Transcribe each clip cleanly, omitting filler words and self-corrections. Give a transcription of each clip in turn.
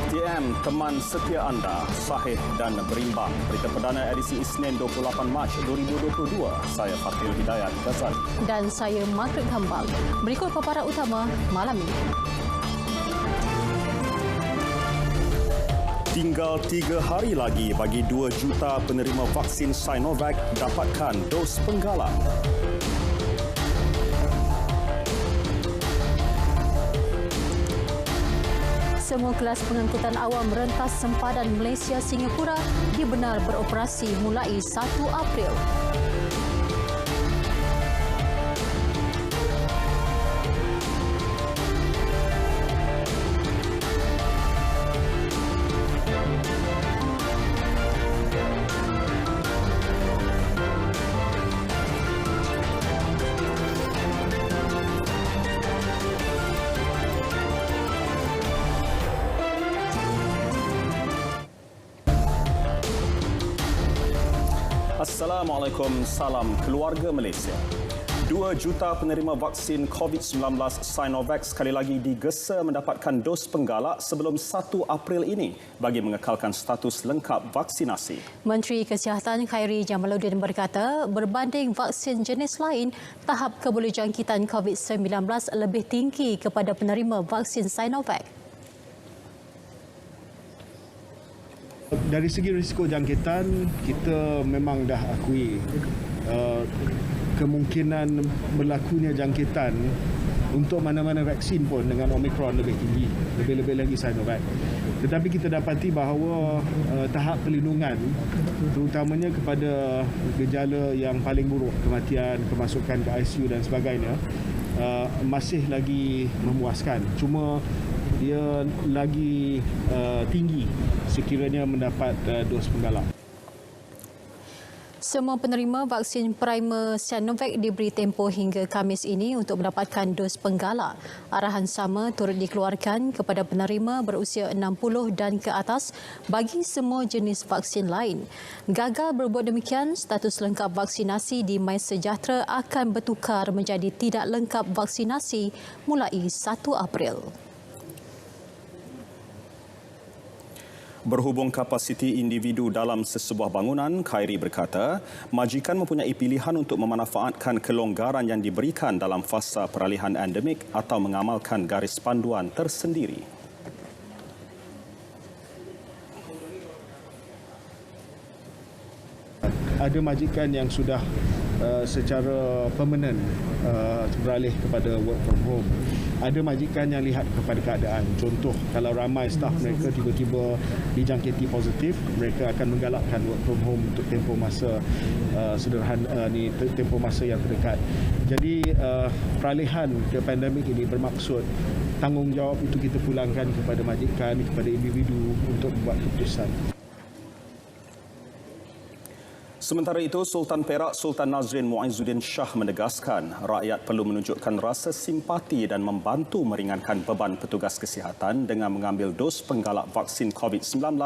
STM, teman setia anda, sahih dan berimbang. Berita perdana edisi Isnin 28 Mac 2022. Saya Fatil Hidayat Ghazali. Dan saya Margaret Hambal. Berikut paparan utama malam ini. Tinggal 3 hari lagi bagi 2 juta penerima vaksin Sinovac dapatkan dos penggalak. Semua kelas pengangkutan awam rentas sempadan Malaysia-Singapura dibenar beroperasi mulai 1 April. Assalamualaikum, salam keluarga Malaysia. 2 juta penerima vaksin COVID-19 Sinovac sekali lagi digesa mendapatkan dos penggalak sebelum 1 April ini bagi mengekalkan status lengkap vaksinasi. Menteri Kesihatan Khairi Jamaluddin berkata, berbanding vaksin jenis lain, tahap kebolehjangkitan COVID-19 lebih tinggi kepada penerima vaksin Sinovac. Dari segi risiko jangkitan, kita memang dah akui kemungkinan berlakunya jangkitan untuk mana-mana vaksin pun dengan Omicron lebih tinggi, lebih-lebih lagi Sinovac. Tetapi kita dapati bahawa tahap perlindungan, terutamanya kepada gejala yang paling buruk, kematian, kemasukan ke ICU dan sebagainya, masih lagi memuaskan. Cuma dia lagi tinggi sekiranya mendapat dos penggalak. Semua penerima vaksin primer Sinovac diberi tempoh hingga Khamis ini untuk mendapatkan dos penggalak. Arahan sama turut dikeluarkan kepada penerima berusia 60 dan ke atas bagi semua jenis vaksin lain. Gagal berbuat demikian, status lengkap vaksinasi di MySejahtera akan bertukar menjadi tidak lengkap vaksinasi mulai 1 April. Berhubung kapasiti individu dalam sesebuah bangunan, Khairi berkata, majikan mempunyai pilihan untuk memanfaatkan kelonggaran yang diberikan dalam fasa peralihan endemik atau mengamalkan garis panduan tersendiri. Ada majikan yang sudah secara permanent beralih kepada work from home. Ada majikan yang lihat kepada keadaan. Contoh, kalau ramai staf mereka tiba-tiba dijangkiti positif, mereka akan menggalakkan work from home untuk tempoh masa tempoh masa yang terdekat. Jadi peralihan ke pandemik ini bermaksud tanggungjawab itu kita pulangkan kepada majikan, kepada individu untuk membuat keputusan. Sementara itu, Sultan Perak Sultan Nazrin Muizzuddin Shah menegaskan rakyat perlu menunjukkan rasa simpati dan membantu meringankan beban petugas kesihatan dengan mengambil dos penggalak vaksin COVID-19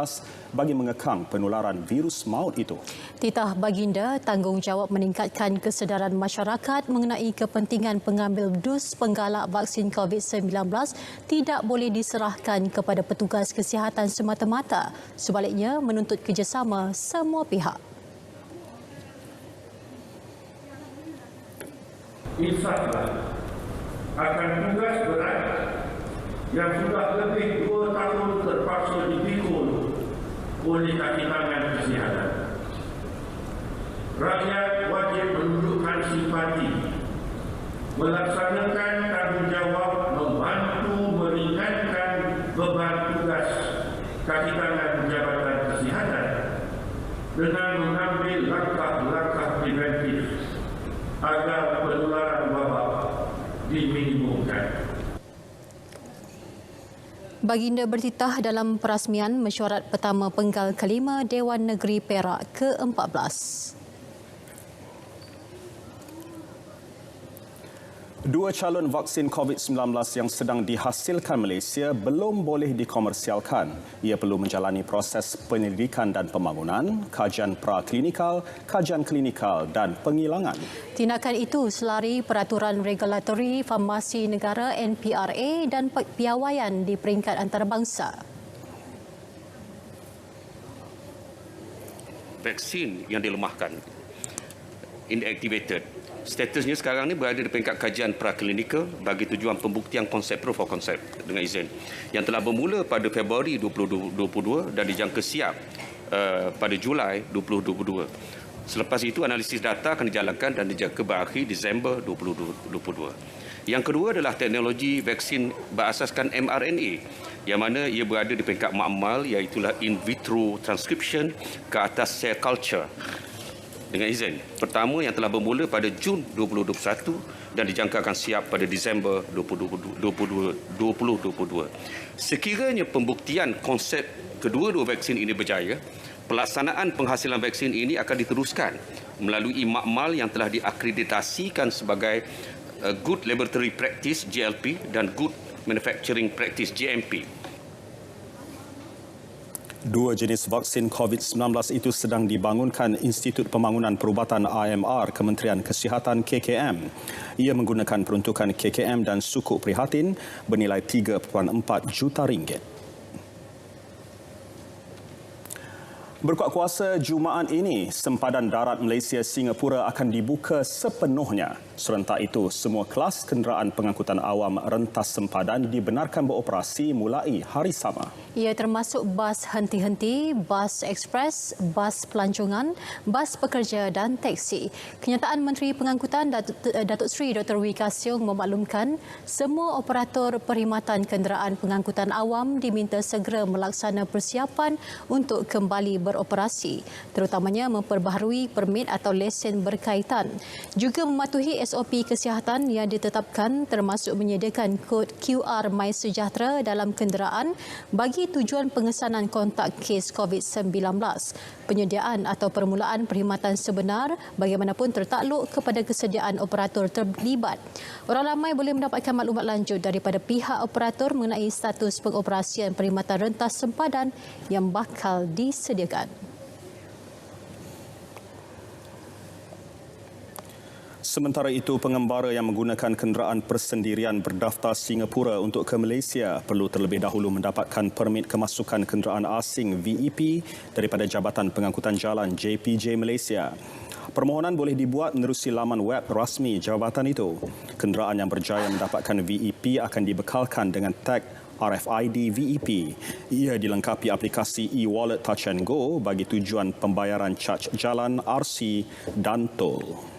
bagi mengekang penularan virus maut itu. Titah baginda tanggungjawab meningkatkan kesedaran masyarakat mengenai kepentingan pengambil dos penggalak vaksin COVID-19 tidak boleh diserahkan kepada petugas kesihatan semata-mata. Sebaliknya, menuntut kerjasama semua pihak. Insaflah akan tugas berat yang sudah lebih 2 tahun terpaksa dipikul oleh kaki tangan kesihatan. Rakyat wajib menunjukkan simpati, melaksanakan tanggungjawab membantu meringankan beban tugas kaki tangan Jabatan Kesihatan dengan mengambil langkah-langkah preventif agar penularan wabak diminimumkan. Baginda bertitah dalam perasmian mesyuarat pertama penggal kelima Dewan Negeri Perak ke-14. 2 calon vaksin COVID-19 yang sedang dihasilkan Malaysia belum boleh dikomersialkan. Ia perlu menjalani proses penyelidikan dan pembangunan, kajian praklinikal, kajian klinikal dan pengilangan. Tindakan itu selari Peraturan Regulatori Farmasi Negara NPRA dan piawaian di peringkat antarabangsa. vaksin yang dilemahkan, inactivated. Statusnya sekarang ni berada di peringkat kajian praklinikal bagi tujuan pembuktian konsep proof of concept dengan izin yang telah bermula pada Februari 2022 dan dijangka siap pada Julai 2022. Selepas itu analisis data akan dijalankan dan dijangka berakhir Disember 2022. Yang kedua adalah teknologi vaksin berasaskan mRNA yang mana ia berada di peringkat makmal iaitu in vitro transcription ke atas cell culture dengan izin. Pertama yang telah bermula pada Jun 2021 dan dijangka akan siap pada Disember 2022. Sekiranya pembuktian konsep kedua-dua vaksin ini berjaya, pelaksanaan penghasilan vaksin ini akan diteruskan melalui makmal yang telah diakreditasikan sebagai Good Laboratory Practice GLP dan Good Manufacturing Practice GMP. Dua jenis vaksin COVID-19 itu sedang dibangunkan Institut Pembangunan Perubatan IMR Kementerian Kesihatan KKM. Ia menggunakan peruntukan KKM dan sukuk prihatin bernilai 3.4 juta ringgit. Berkuat kuasa Jumaat ini, sempadan darat Malaysia-Singapura akan dibuka sepenuhnya. Serentak itu, semua kelas kenderaan pengangkutan awam rentas sempadan dibenarkan beroperasi mulai hari sama. Ia termasuk bas henti-henti, bas ekspres, bas pelancongan, bas pekerja dan teksi. Kenyataan Menteri Pengangkutan Datuk Seri Dr. Wee Ka Siong memaklumkan semua operator perkhidmatan kenderaan pengangkutan awam diminta segera melaksana persiapan untuk kembali beroperasi, terutamanya memperbaharui permit atau lesen berkaitan. Juga mematuhi SOP kesihatan yang ditetapkan termasuk menyediakan kod QR MySejahtera dalam kenderaan bagi tujuan pengesanan kontak kes COVID-19. Penyediaan atau permulaan perkhidmatan sebenar bagaimanapun tertakluk kepada kesediaan operator terlibat. Orang ramai boleh mendapatkan maklumat lanjut daripada pihak operator mengenai status pengoperasian perkhidmatan rentas sempadan yang bakal disediakan. Sementara itu, pengembara yang menggunakan kenderaan persendirian berdaftar Singapura untuk ke Malaysia perlu terlebih dahulu mendapatkan permit kemasukan kenderaan asing VEP daripada Jabatan Pengangkutan Jalan JPJ Malaysia. Permohonan boleh dibuat menerusi laman web rasmi jabatan itu. Kenderaan yang berjaya mendapatkan VEP akan dibekalkan dengan tag RFID VEP. Ia dilengkapi aplikasi e-wallet Touch and Go bagi tujuan pembayaran caj jalan, RC dan tol.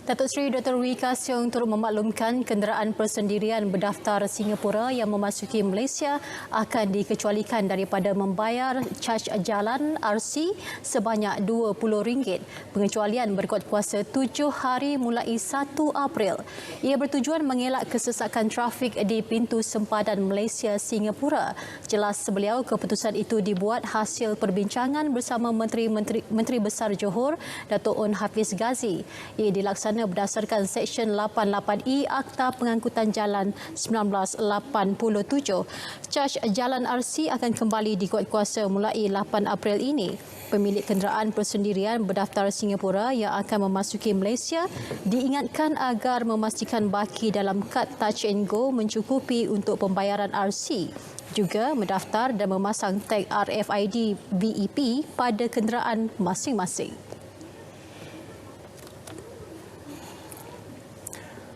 Datuk Seri Dr. Wee Ka Siong turut memaklumkan kenderaan persendirian berdaftar Singapura yang memasuki Malaysia akan dikecualikan daripada membayar caj jalan RC sebanyak RM20. Pengecualian berkuat kuasa 7 hari mulai 1 April. Ia bertujuan mengelak kesesakan trafik di pintu sempadan Malaysia-Singapura. Jelas beliau, keputusan itu dibuat hasil perbincangan bersama Menteri Besar Johor, Datuk On Hafiz Ghazi. Ia dilaksanakan berdasarkan Seksyen 88E Akta Pengangkutan Jalan 1987. Caj jalan RC akan kembali dikuatkuasa mulai 8 April ini. Pemilik kenderaan persendirian berdaftar Singapura yang akan memasuki Malaysia diingatkan agar memastikan baki dalam kad Touch and Go mencukupi untuk pembayaran RC. Juga mendaftar dan memasang tag RFID VEP pada kenderaan masing-masing.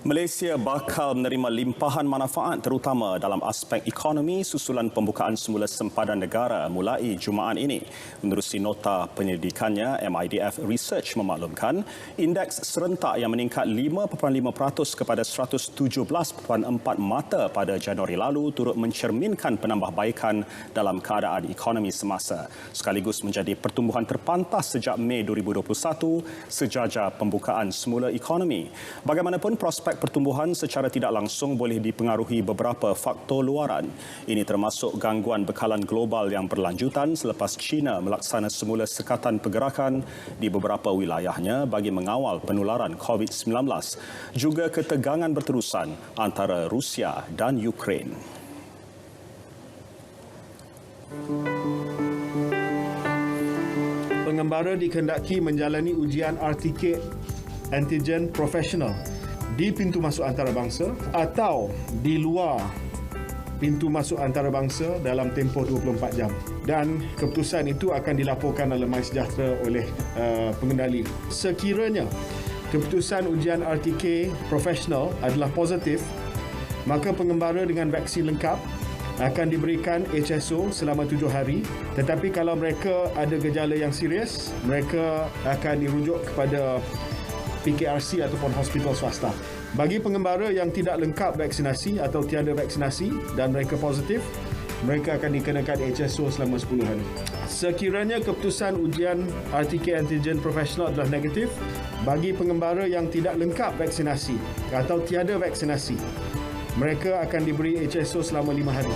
Malaysia bakal menerima limpahan manfaat terutama dalam aspek ekonomi susulan pembukaan semula sempadan negara mulai Jumaat ini. Menerusi nota penyelidikannya, MIDF Research memaklumkan indeks serentak yang meningkat 5.5% kepada 117.4 mata pada Januari lalu turut mencerminkan penambahbaikan dalam keadaan ekonomi semasa, sekaligus menjadi pertumbuhan terpantas sejak Mei 2021 sejajar pembukaan semula ekonomi. Bagaimanapun, prospek pertumbuhan secara tidak langsung boleh dipengaruhi beberapa faktor luaran. Ini termasuk gangguan bekalan global yang berlanjutan selepas China melaksana semula sekatan pergerakan di beberapa wilayahnya bagi mengawal penularan COVID-19. Juga ketegangan berterusan antara Rusia dan Ukraine. Pengembara dikehendaki menjalani ujian RTK antigen profesional di pintu masuk antarabangsa atau di luar pintu masuk antarabangsa dalam tempoh 24 jam. Dan keputusan itu akan dilaporkan oleh MySejahtera oleh pengendali. Sekiranya keputusan ujian RTK profesional adalah positif, maka pengembara dengan vaksin lengkap akan diberikan HSO selama 7 hari. Tetapi kalau mereka ada gejala yang serius, mereka akan dirujuk kepada PKRC ataupun hospital swasta. Bagi pengembara yang tidak lengkap vaksinasi atau tiada vaksinasi dan mereka positif, mereka akan dikenakan HSO selama 10 hari. Sekiranya keputusan ujian RTK antigen profesional adalah negatif, bagi pengembara yang tidak lengkap vaksinasi atau tiada vaksinasi, mereka akan diberi HSO selama 5 hari.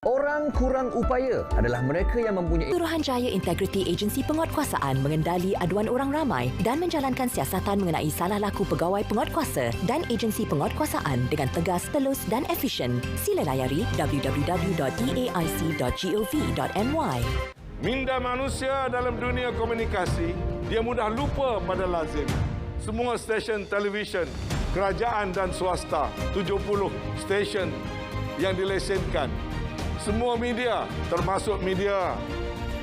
Orang kurang upaya adalah mereka yang mempunyai Suruhanjaya Integrity Agensi Penguatkuasaan mengendali aduan orang ramai dan menjalankan siasatan mengenai salah laku pegawai penguatkuasa dan agensi penguatkuasaan dengan tegas, telus dan efisien. Sila layari www.eaic.gov.my. Minda manusia dalam dunia komunikasi, dia mudah lupa pada lazim. Semua stesen televisyen, kerajaan dan swasta, 70 stesen yang dilesenkan. Semua media, termasuk media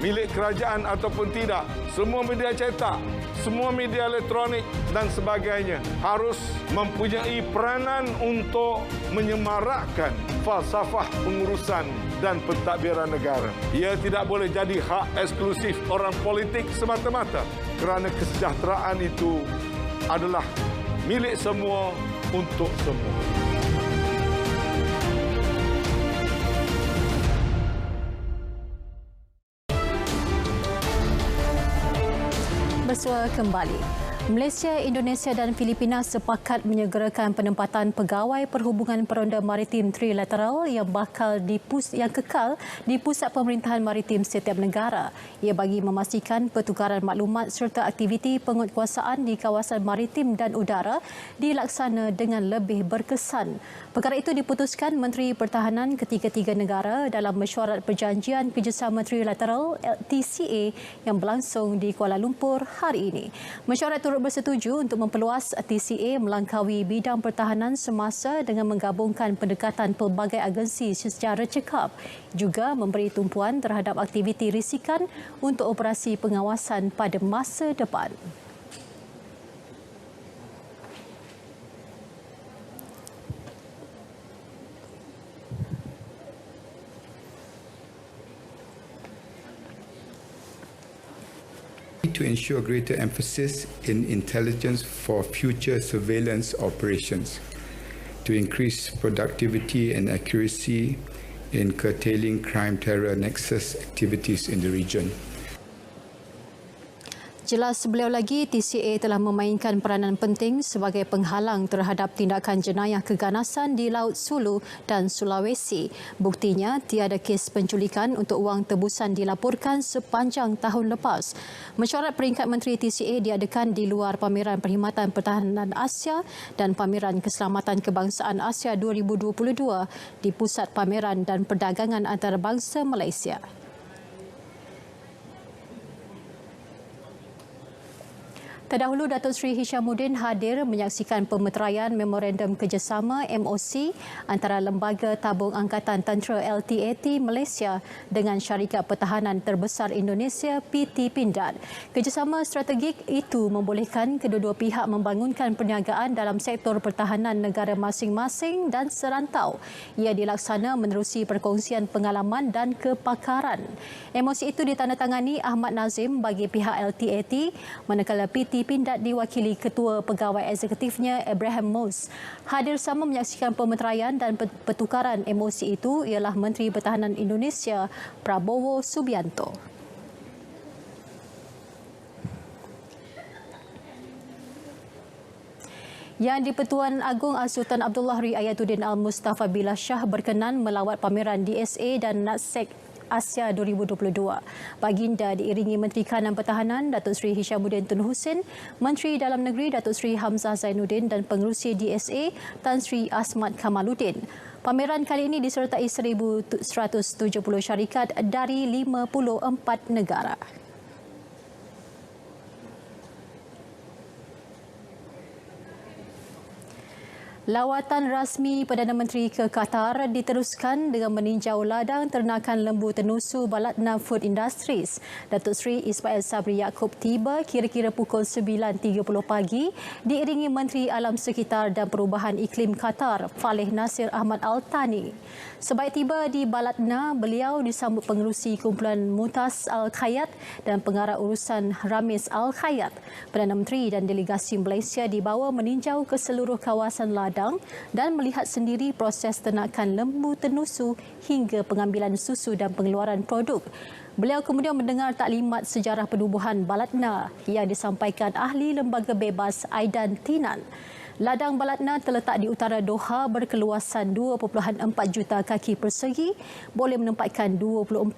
milik kerajaan ataupun tidak, semua media cetak, semua media elektronik dan sebagainya harus mempunyai peranan untuk menyemarakkan falsafah pengurusan dan pentadbiran negara. Ia tidak boleh jadi hak eksklusif orang politik semata-mata, kerana kesejahteraan itu adalah milik semua untuk semua. Bersua kembali. Malaysia, Indonesia dan Filipina sepakat menyegerakan penempatan pegawai perhubungan peronda maritim trilateral yang kekal di pusat pemerintahan maritim setiap negara. Ia bagi memastikan pertukaran maklumat serta aktiviti penguatkuasaan di kawasan maritim dan udara dilaksana dengan lebih berkesan. Perkara itu diputuskan Menteri Pertahanan ketiga-tiga negara dalam mesyuarat perjanjian kerjasama trilateral TCA yang berlangsung di Kuala Lumpur hari ini. Mesyuarat turut bersetuju untuk memperluas TCA melangkaui bidang pertahanan semasa dengan menggabungkan pendekatan pelbagai agensi secara cekap, juga memberi tumpuan terhadap aktiviti risikan untuk operasi pengawasan pada masa depan. To ensure greater emphasis in intelligence for future surveillance operations, to increase productivity and accuracy in curtailing crime terror nexus activities in the region. Jelas beliau lagi, TCA telah memainkan peranan penting sebagai penghalang terhadap tindakan jenayah keganasan di Laut Sulu dan Sulawesi. Buktinya, tiada kes penculikan untuk wang tebusan dilaporkan sepanjang tahun lepas. Mesyuarat peringkat Menteri TCA diadakan di luar Pameran Perkhidmatan Pertahanan Asia dan Pameran Keselamatan Kebangsaan Asia 2022 di Pusat Pameran dan Perdagangan Antarabangsa Malaysia. Terdahulu, Datuk Seri Hishamuddin hadir menyaksikan pemeteraian Memorandum Kerjasama MOC antara Lembaga Tabung Angkatan Tentera LTAT Malaysia dengan Syarikat Pertahanan Terbesar Indonesia PT Pindad. Kerjasama strategik itu membolehkan kedua-dua pihak membangunkan perniagaan dalam sektor pertahanan negara masing-masing dan serantau. Ia dilaksana menerusi perkongsian pengalaman dan kepakaran. MOC itu ditandatangani Ahmad Nazim bagi pihak LTAT, manakala PT Pindad diwakili Ketua Pegawai Eksekutifnya Abraham Mos. Hadir sama menyaksikan pemeteraian dan pertukaran MOC itu ialah Menteri Pertahanan Indonesia Prabowo Subianto. Yang di-Pertuan Agong Sultan Abdullah Riayatuddin Al-Mustafa Billah Shah berkenan melawat pameran DSA dan NATSEC Asia 2022. Baginda diiringi Menteri Kanan Pertahanan Datuk Seri Hishamuddin Tun Hussein, Menteri Dalam Negeri Datuk Seri Hamzah Zainuddin dan Pengerusi DSA Tan Sri Asmat Kamaluddin. Pameran kali ini disertai 1,170 syarikat dari 54 negara. Lawatan rasmi Perdana Menteri ke Qatar diteruskan dengan meninjau ladang ternakan lembu tenusu Balatna Food Industries. Datuk Seri Ismail Sabri Yaakob tiba kira-kira pukul 9.30 pagi diiringi Menteri Alam Sekitar dan Perubahan Iklim Qatar, Faleh Nasir Ahmad Al-Thani. Sebaik tiba di Balatna, beliau disambut pengerusi kumpulan Mutas Al-Khayat dan pengarah urusan Ramis Al-Khayat. Perdana Menteri dan delegasi Malaysia dibawa meninjau ke seluruh kawasan ladang dan melihat sendiri proses ternakan lembu tenusu hingga pengambilan susu dan pengeluaran produk. Beliau kemudian mendengar taklimat sejarah penubuhan Balatna yang disampaikan ahli Lembaga Bebas Aidan Tinan. Ladang Balatna terletak di utara Doha berkeluasan 2.4 juta kaki persegi, boleh menempatkan 24,000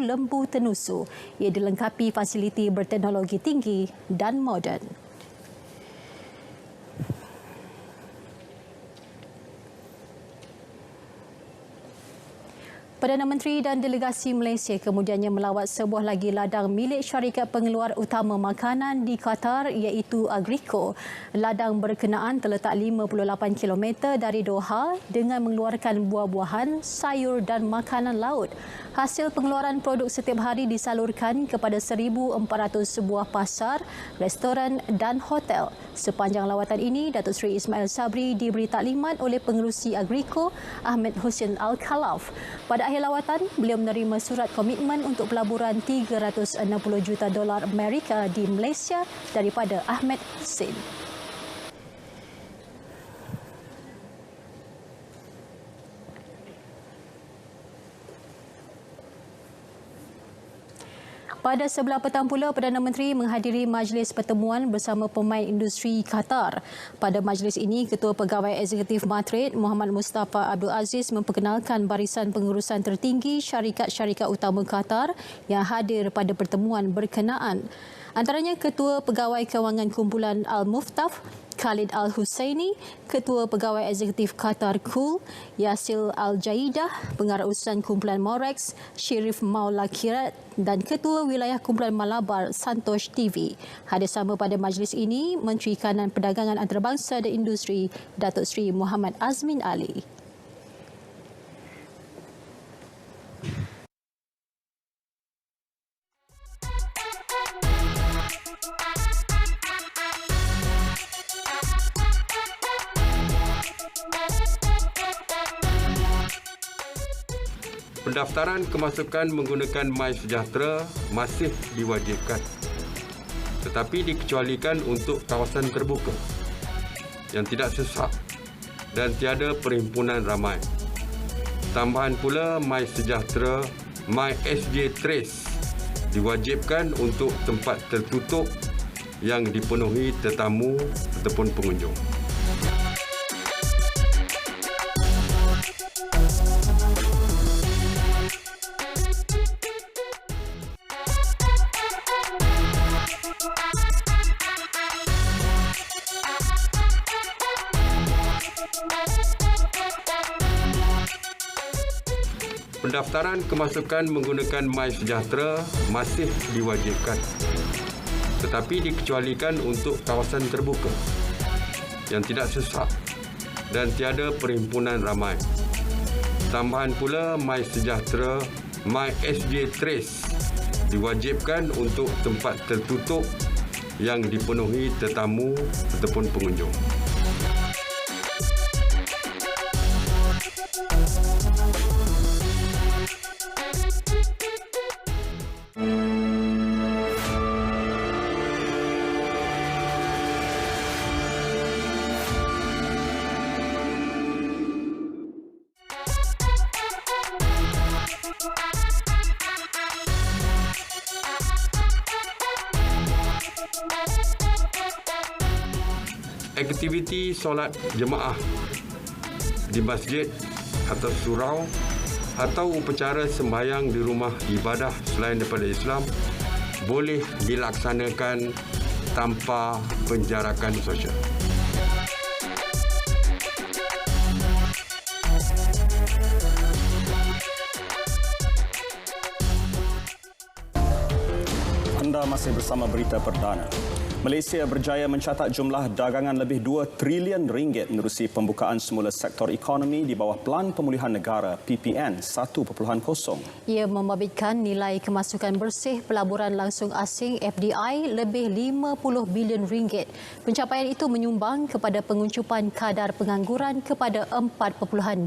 lembu tenusu. Ia dilengkapi fasiliti berteknologi tinggi dan moden. Perdana Menteri dan delegasi Malaysia kemudiannya melawat sebuah lagi ladang milik syarikat pengeluar utama makanan di Qatar iaitu Agrico. Ladang berkenaan terletak 58 km dari Doha dengan mengeluarkan buah-buahan, sayur dan makanan laut. Hasil pengeluaran produk setiap hari disalurkan kepada 1,400 sebuah pasar, restoran dan hotel. Sepanjang lawatan ini, Datuk Seri Ismail Sabri diberi taklimat oleh pengerusi Agrico, Ahmed Hussein Al-Khalaf. Pada akhir lawatan, beliau menerima surat komitmen untuk pelaburan $360 juta Amerika di Malaysia daripada Ahmed Hussein. Pada sebelah petang pula, Perdana Menteri menghadiri majlis pertemuan bersama pemain industri Qatar. Pada majlis ini, Ketua Pegawai Eksekutif Matrid, Muhammad Mustafa Abdul Aziz memperkenalkan barisan pengurusan tertinggi syarikat-syarikat utama Qatar yang hadir pada pertemuan berkenaan. Antaranya Ketua Pegawai Kewangan Kumpulan Al-Muftaf, Khalid Al-Husaini, Ketua Pegawai Eksekutif Qatar KUL, Yasil Al-Jaidah, Pengarah Urusan Kumpulan Morex, Shirif Maula Kirat dan Ketua Wilayah Kumpulan Malabar, Santosh TV. Hadir sama pada majlis ini, Menteri Kanan Perdagangan Antarabangsa dan Industri, Datuk Seri Muhammad Azmin Ali. Pendaftaran kemasukan menggunakan MySejahtera masih diwajibkan, tetapi dikecualikan untuk kawasan terbuka yang tidak sesak dan tiada perhimpunan ramai. Tambahan pula, MySejahtera MySJ Trace diwajibkan untuk tempat tertutup yang dipenuhi tetamu ataupun pengunjung. Pendaftaran kemasukan menggunakan MySejahtera masih diwajibkan, tetapi dikecualikan untuk kawasan terbuka yang tidak sesak dan tiada perhimpunan ramai. Tambahan pula, MySejahtera MySJ Trace diwajibkan untuk tempat tertutup yang dipenuhi tetamu ataupun pengunjung. Aktiviti solat jemaah di masjid atau surau atau upacara sembahyang di rumah ibadah selain daripada Islam boleh dilaksanakan tanpa penjarakan sosial. Anda masih bersama Berita Perdana. Malaysia berjaya mencatat jumlah dagangan lebih 2 trilion ringgit menerusi pembukaan semula sektor ekonomi di bawah Pelan Pemulihan Negara PPN 1.0. Ia membabitkan nilai kemasukan bersih pelaburan langsung asing FDI lebih 50 bilion ringgit. Pencapaian itu menyumbang kepada penguncupan kadar pengangguran kepada 4.2%.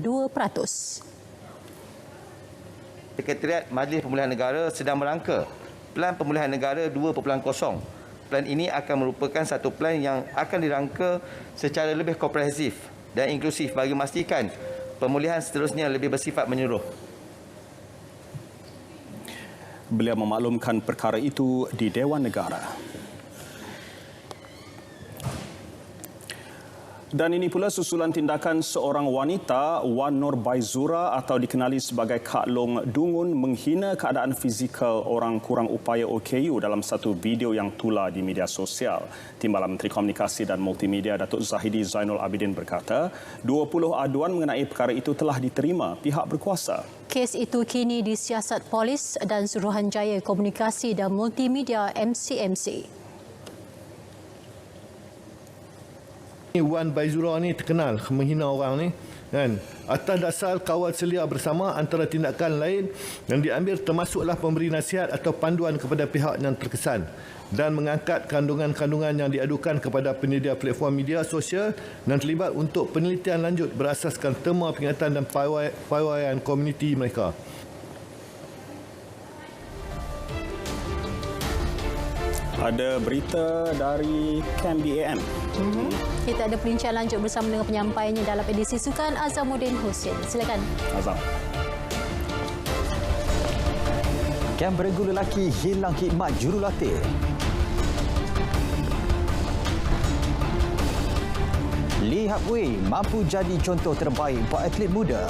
Sekretariat Majlis Pemulihan Negara sedang merangka Pelan Pemulihan Negara 2.0. Plan ini akan merupakan satu plan yang akan dirangka secara lebih komprehensif dan inklusif bagi memastikan pemulihan seterusnya lebih bersifat menyeluruh. Beliau memaklumkan perkara itu di Dewan Negara. Dan ini pula susulan tindakan seorang wanita, Wan Nur Baizura atau dikenali sebagai Kak Long Dungun menghina keadaan fizikal orang kurang upaya OKU dalam satu video yang tular di media sosial. Timbalan Menteri Komunikasi dan Multimedia Datuk Zahidi Zainul Abidin berkata, 20 aduan mengenai perkara itu telah diterima pihak berkuasa. Kes itu kini disiasat Polis dan Suruhanjaya Komunikasi dan Multimedia MCMC. Wan Baizura ni terkenal menghina orang ni kan, atas dasar kawal selia bersama antara tindakan lain yang diambil termasuklah pemberi nasihat atau panduan kepada pihak yang terkesan dan mengangkat kandungan-kandungan yang diadukan kepada penyedia platform media sosial dan terlibat untuk penelitian lanjut berasaskan terma peringatan dan pawaian komuniti mereka. Ada berita dari Camp BAM. Kita ada perbincangan lanjut bersama dengan penyampainya dalam edisi Sukan, Azamuddin Hussein. Silakan. Azam. Kem beregu lelaki hilang khidmat jurulatih. Lee Hap Wei mampu jadi contoh terbaik untuk atlet muda.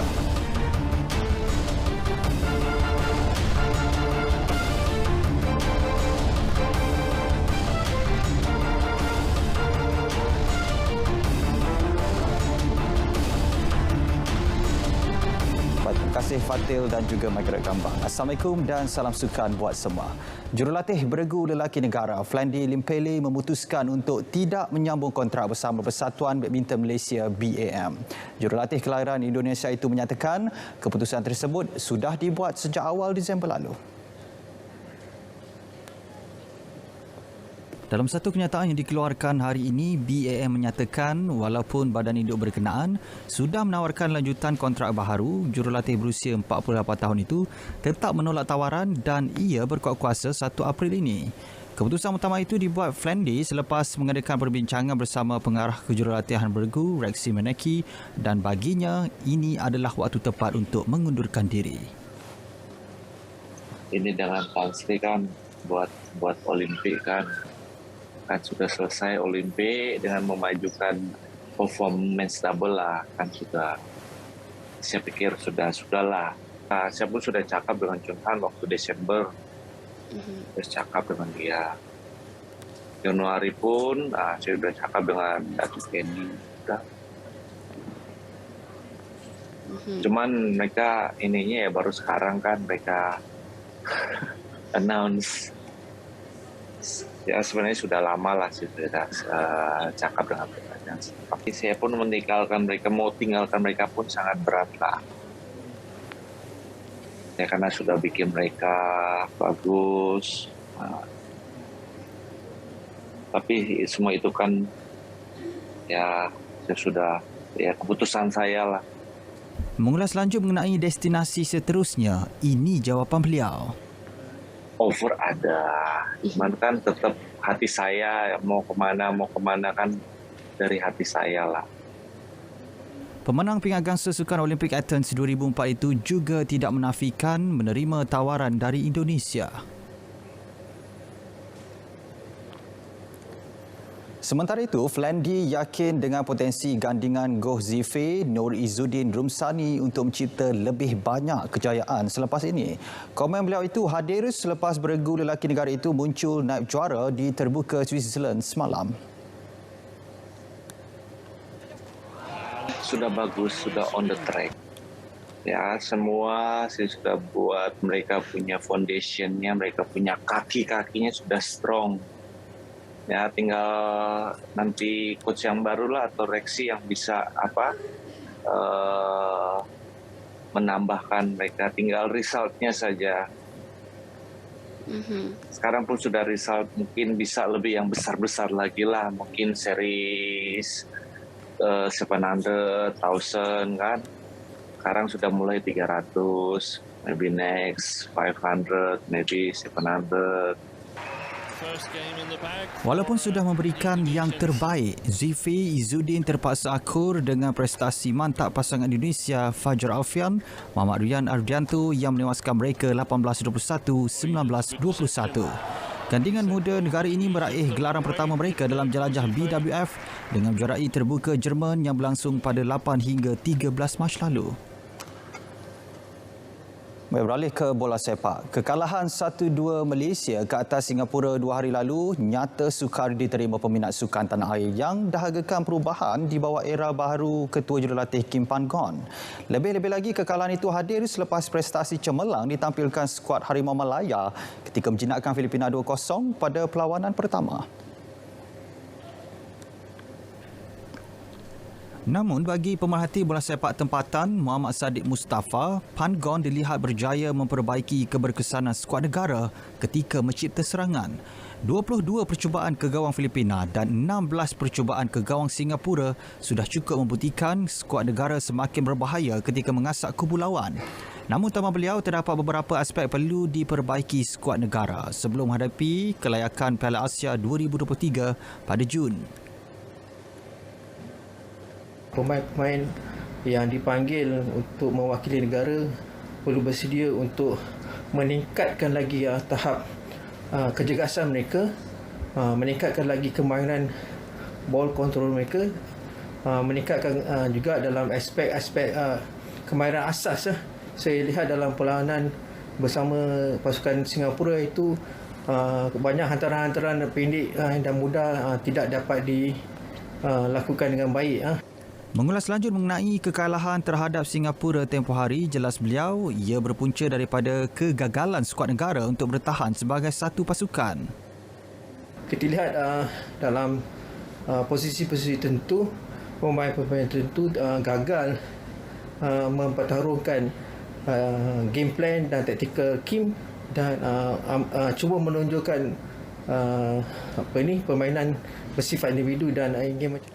Terima kasih Fatil dan juga Margaret Gambang. Assalamualaikum dan salam sukan buat semua. Jurulatih beregu lelaki negara Flandy Limpele memutuskan untuk tidak menyambung kontrak bersama Persatuan Badminton Malaysia BAM. Jurulatih kelahiran Indonesia itu menyatakan keputusan tersebut sudah dibuat sejak awal Disember lalu. Dalam satu kenyataan yang dikeluarkan hari ini, BAM menyatakan walaupun badan induk berkenaan sudah menawarkan lanjutan kontrak baharu, jurulatih berusia 48 tahun itu tetap menolak tawaran dan ia berkuat kuasa 1 April ini. Keputusan utama itu dibuat Flandy selepas mengadakan perbincangan bersama pengarah kejurulatihan beregu Rexy Meneki dan baginya ini adalah waktu tepat untuk mengundurkan diri. Ini dengan Pansri kan buat Olimpik kan sudah selesai Olimpik dengan memajukan performance double lah kan sudah, saya pikir sudahlah. Saya pun sudah cakap dengan Chun Han waktu Desember, sudah cakap dengan dia. Januari pun saya sudah cakap dengan Datuk Kenny. Cuman mereka ininya ya baru sekarang kan mereka announce. Ya sebenarnya sudah lama lah sudah cakap dengan mereka. Tapi saya pun meninggalkan mereka, mau tinggalkan mereka pun sangat berat lah. Ya karena sudah bikin mereka bagus. Tapi semua itu kan ya sudah ya keputusan saya lah. Mengulas lanjut mengenai destinasi seterusnya, ini jawapan beliau. Over ada, cuman kan tetap hati saya mau kemana kan dari hati saya lah. Pemenang pinggan Sukan Olimpik Athens 2004 itu juga tidak menafikan menerima tawaran dari Indonesia. Sementara itu, Flandy yakin dengan potensi gandingan Goh Zifei, Nur Izzuddin Rumsani untuk mencipta lebih banyak kejayaan selepas ini. Komen beliau itu hadir selepas beregu lelaki negara itu muncul naib juara di Terbuka Switzerland semalam. Sudah bagus, sudah on the track. Ya, semua saya sudah buat mereka punya foundationnya, mereka punya kaki-kakinya sudah strong. Ya tinggal nanti coach yang baru lah atau Rexy yang bisa menambahkan mereka, tinggal resultnya saja. Sekarang pun sudah result, mungkin bisa lebih yang besar-besar lagi lah, mungkin series 700, 1000 kan. Sekarang sudah mulai 300, maybe next 500, maybe 700. Walaupun sudah memberikan yang terbaik, Zifi Izzuddin terpaksa akur dengan prestasi mantap pasangan Indonesia Fajar Alfian, Muhammad Rian Ardianto yang menewaskan mereka 18-21, 19-21. Gandingan muda negara ini meraih gelaran pertama mereka dalam jelajah BWF dengan menjuarai terbuka Jerman yang berlangsung pada 8 hingga 13 Mac lalu. Beralih ke bola sepak. Kekalahan 1-2 Malaysia ke atas Singapura 2 hari lalu nyata sukar diterima peminat sukan tanah air yang dahagakan perubahan di bawah era baharu Ketua Jurulatih Kim Pan Gon. Lebih-lebih lagi kekalahan itu hadir selepas prestasi cemerlang ditampilkan skuad Harimau Malaya ketika menjinakkan Filipina 2-0 pada perlawanan pertama. Namun bagi pemerhati bola sepak tempatan Muhammad Sadiq Mustafa, Pan Gon dilihat berjaya memperbaiki keberkesanan skuad negara ketika mencipta serangan. 22 percubaan ke gawang Filipina dan 16 percubaan ke gawang Singapura sudah cukup membuktikan skuad negara semakin berbahaya ketika mengasak kubu lawan. Namun tambah beliau, terdapat beberapa aspek perlu diperbaiki skuad negara sebelum menghadapi kelayakan Piala Asia 2023 pada Jun. Pemain-pemain yang dipanggil untuk mewakili negara perlu bersedia untuk meningkatkan lagi tahap kecergasan mereka, meningkatkan lagi kemahiran ball control mereka, meningkatkan juga dalam aspek-aspek kemahiran asas. Saya lihat dalam perlawanan bersama pasukan Singapura itu banyak hantaran-hantaran pendek dan mudah tidak dapat dilakukan dengan baik. Mengulas lanjut mengenai kekalahan terhadap Singapura tempoh hari, jelas beliau ia berpunca daripada kegagalan skuad negara untuk bertahan sebagai satu pasukan. Kita lihat dalam posisi-posisi tertentu, pemain-pemain tertentu gagal mempertaruhkan game plan dan taktikal Kim dan cuba menunjukkan permainan bersifat individu dan game macam.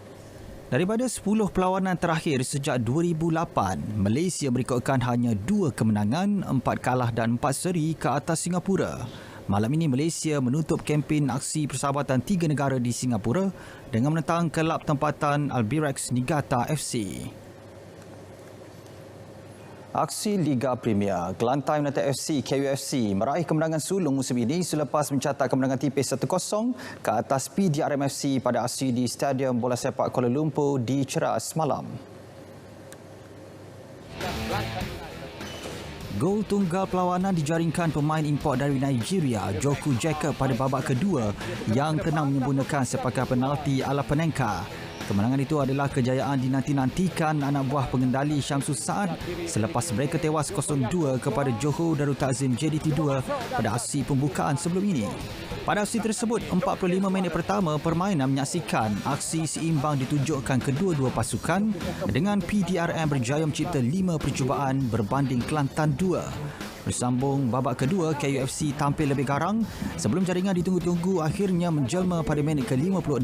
Daripada 10 perlawanan terakhir sejak 2008, Malaysia merekodkan hanya 2 kemenangan, 4 kalah dan 4 seri ke atas Singapura. Malam ini Malaysia menutup kempen aksi persahabatan 3 negara di Singapura dengan menentang kelab tempatan Albirex Niigata FC. Aksi Liga Premier, Kelantan United FC KUFC meraih kemenangan sulung musim ini selepas mencatat kemenangan tipis 1-0 ke atas PDRM FC pada aksi di Stadium Bola Sepak Kuala Lumpur di Ceras semalam. Gol tunggal perlawanan dijaringkan pemain import dari Nigeria, Joku Jacob pada babak kedua yang tenang menyempurnakan sepakan penalti ala Panenka. Kemenangan itu adalah kejayaan dinanti-nantikan anak buah pengendali Syamsul Saad selepas mereka tewas 0-2 kepada Johor Darul Takzim JDT2 pada aksi pembukaan sebelum ini. Pada aksi tersebut, 45 minit pertama permainan menyaksikan aksi seimbang ditunjukkan kedua-dua pasukan dengan PDRM berjaya mencipta 5 percubaan berbanding Kelantan 2. Bersambung babak kedua, KUFC tampil lebih garang sebelum jaringan ditunggu-tunggu akhirnya menjelma pada minit ke-56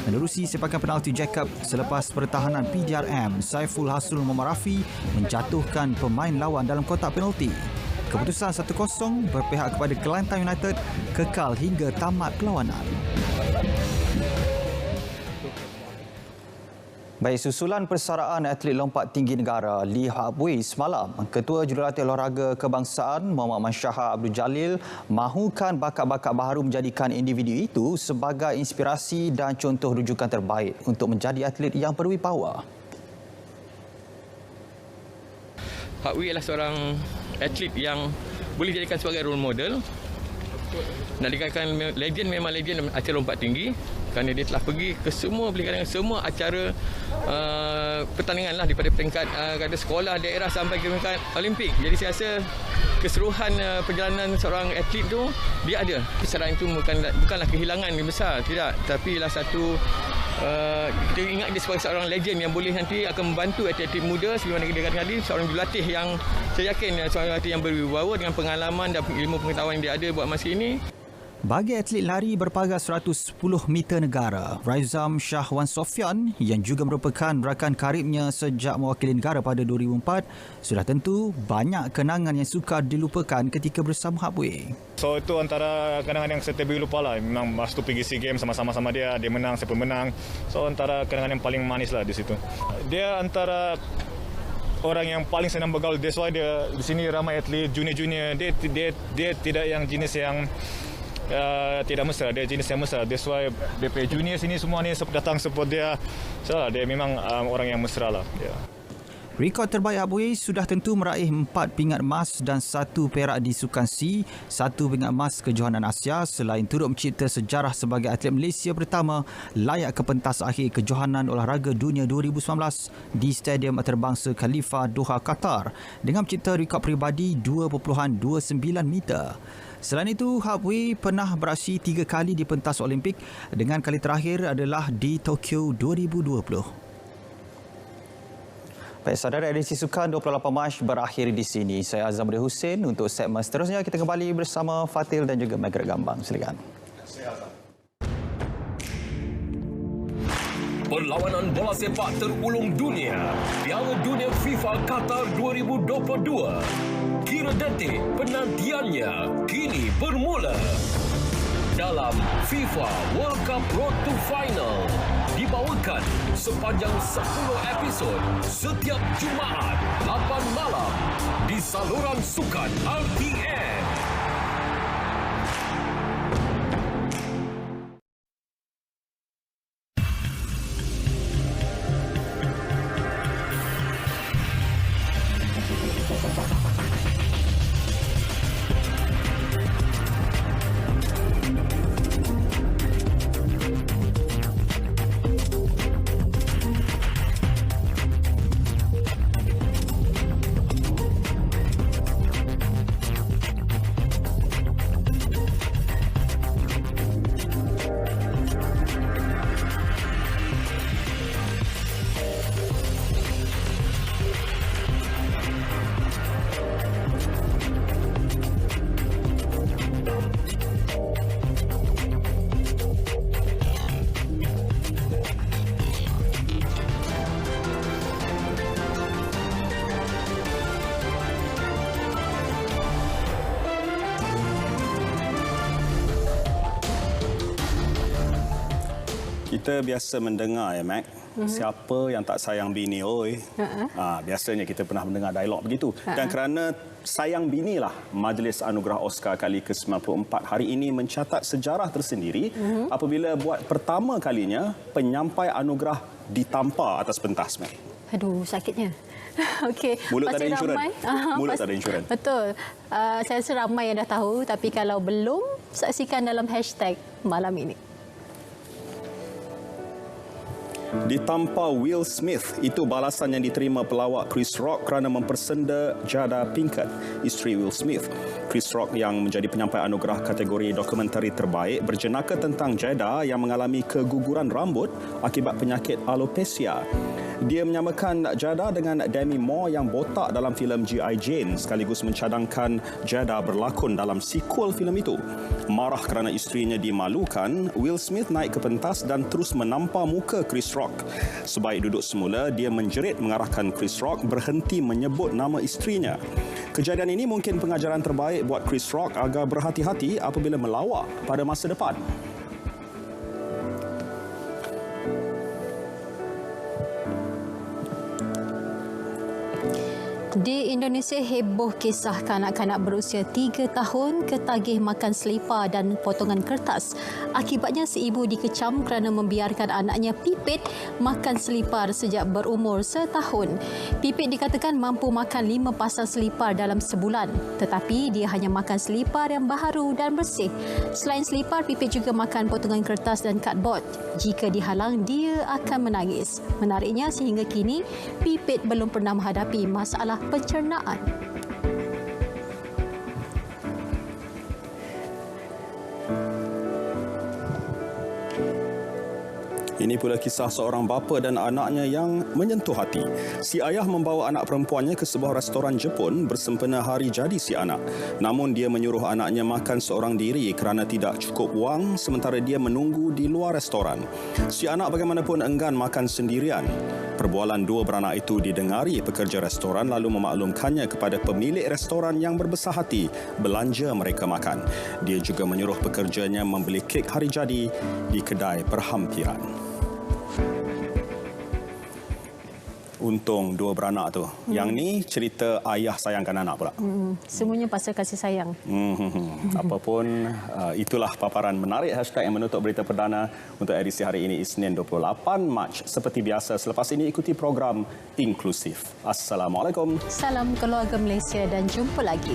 menerusi sepakan penalti Jacob selepas pertahanan PDRM Saiful Hasrul Momarafi menjatuhkan pemain lawan dalam kotak penalti. Keputusan 1-0 berpihak kepada Kelantan United kekal hingga tamat perlawanan. Baik, susulan persaraan atlet lompat tinggi negara Lee Hak Bui semalam, Ketua Jurulatih Olahraga Kebangsaan Muhammad Manshaha Abdul Jalil mahukan bakat-bakat baharu menjadikan individu itu sebagai inspirasi dan contoh rujukan terbaik untuk menjadi atlet yang berwibawa. Hak Bui adalah seorang atlet yang boleh dijadikan sebagai role model. Nak dikatakan legend, memang legend atlet lompat tinggi. kerana dia telah pergi ke semua semua acara pertandingan lah, daripada peringkat kata sekolah, daerah sampai ke peringkat Olimpik. Jadi saya rasa keseluruhan perjalanan seorang atlet tu dia ada. Kesalahan itu bukanlah kehilangan yang besar, tidak, tapi ialah satu kita ingat dia sebagai seorang legend yang boleh nanti akan membantu atlet-atlet muda sebagaimana kita katakan tadi, seorang jurulatih yang saya yakin seorang jurulatih yang berwibawa dengan pengalaman dan ilmu pengetahuan yang dia ada buat masa ini. Bagi atlet lari berpagas 110 meter negara, Raizam Shahwan Sofyan yang juga merupakan rakan karibnya sejak mewakili negara pada 2004, sudah tentu banyak kenangan yang sukar dilupakan ketika bersama Hapway. So itu antara kenangan yang saya tak boleh lupa lah. Memang masa tu pergi SEA Games sama-sama sama dia menang, saya pun menang. So antara kenangan yang paling manis lah di situ. Dia antara orang yang paling senang bergaul. That's why dia di sini ramai atlet junior-junior. Dia tidak yang jenis yang tidak mesra, dia jenis yang mesra. That's why DP junior sini semua ni datang support dia. So dia memang orang yang mesra lah. Yeah. Rekod terbaik Hapway sudah tentu meraih 4 pingat emas dan 1 perak di Sukan C, 1 pingat emas kejohanan Asia, selain turut mencipta sejarah sebagai atlet Malaysia pertama layak ke pentas akhir kejohanan olahraga dunia 2019 di Stadium Antarabangsa Khalifa Doha, Qatar dengan mencipta rekod peribadi 2.29 meter. Selain itu, Hapway pernah beraksi 3 kali di pentas Olimpik dengan kali terakhir adalah di Tokyo 2020. Baik, saudara, edisi Sukan 28 Mac berakhir di sini. Saya Azamudin Hussein. Untuk segmen seterusnya, kita kembali bersama Fatil dan juga Margaret Gambang. Silakan. Perlawanan bola sepak terulung dunia, Piala Dunia FIFA Qatar 2022. Kira detik penantiannya kini bermula. Dalam FIFA World Cup Road to Final, dibawakan sepanjang 10 episod setiap Jumaat 8 malam di saluran sukan RTN. Kita biasa mendengar Mac, siapa yang tak sayang bini oi. Biasanya kita pernah mendengar dialog begitu. Dan kerana sayang binilah Majlis Anugerah Oscar kali ke-94 hari ini mencatat sejarah tersendiri apabila buat pertama kalinya penyampai anugerah ditampar atas pentas, Mac. Aduh, sakitnya. Okey. Mulut tak ada insurans. Mulut tak ada insurans. Betul. Saya rasa ramai yang dah tahu, tapi kalau belum, saksikan dalam hashtag malam ini. Ditampar Will Smith, itu balasan yang diterima pelawak Chris Rock kerana mempersenda Jada Pinkett, isteri Will Smith. Chris Rock yang menjadi penyampai anugerah kategori dokumentari terbaik berjenaka tentang Jada yang mengalami keguguran rambut akibat penyakit alopecia. Dia menyamakan Jada dengan Demi Moore yang botak dalam filem G.I. Jane sekaligus mencadangkan Jada berlakon dalam sequel filem itu. Marah kerana isterinya dimalukan, Will Smith naik ke pentas dan terus menampar muka Chris Rock. Sebaik duduk semula, dia menjerit mengarahkan Chris Rock berhenti menyebut nama isterinya. Kejadian ini mungkin pengajaran terbaik buat Chris Rock agar berhati-hati apabila melawak pada masa depan. Di Indonesia, heboh kisah kanak-kanak berusia 3 tahun ketagih makan selipar dan potongan kertas. Akibatnya, si ibu dikecam kerana membiarkan anaknya Pipit makan selipar sejak berumur 1 tahun. Pipit dikatakan mampu makan 5 pasang selipar dalam sebulan. Tetapi dia hanya makan selipar yang baharu dan bersih. Selain selipar, Pipit juga makan potongan kertas dan kadbord. Jika dihalang, dia akan menangis. Menariknya, sehingga kini, Pipit belum pernah menghadapi masalah pencernaan. Ini pula kisah seorang bapa dan anaknya yang menyentuh hati. Si ayah membawa anak perempuannya ke sebuah restoran Jepun bersempena hari jadi si anak. Namun dia menyuruh anaknya makan seorang diri kerana tidak cukup wang sementara dia menunggu di luar restoran. Si anak bagaimanapun enggan makan sendirian. Perbualan dua beranak itu didengari pekerja restoran lalu memaklumkannya kepada pemilik restoran yang berbesar hati belanja mereka makan. Dia juga menyuruh pekerjanya membeli kek hari jadi di kedai perhampiran. Untung dua beranak tu. Yang ni cerita ayah sayangkan anak pula. Semuanya pasal kasih sayang. Apapun, itulah paparan menarik hashtag yang menutup berita perdana untuk edisi hari ini Isnin 28 Mac. Seperti biasa, selepas ini ikuti program Inklusif. Assalamualaikum. Salam keluarga Malaysia dan jumpa lagi.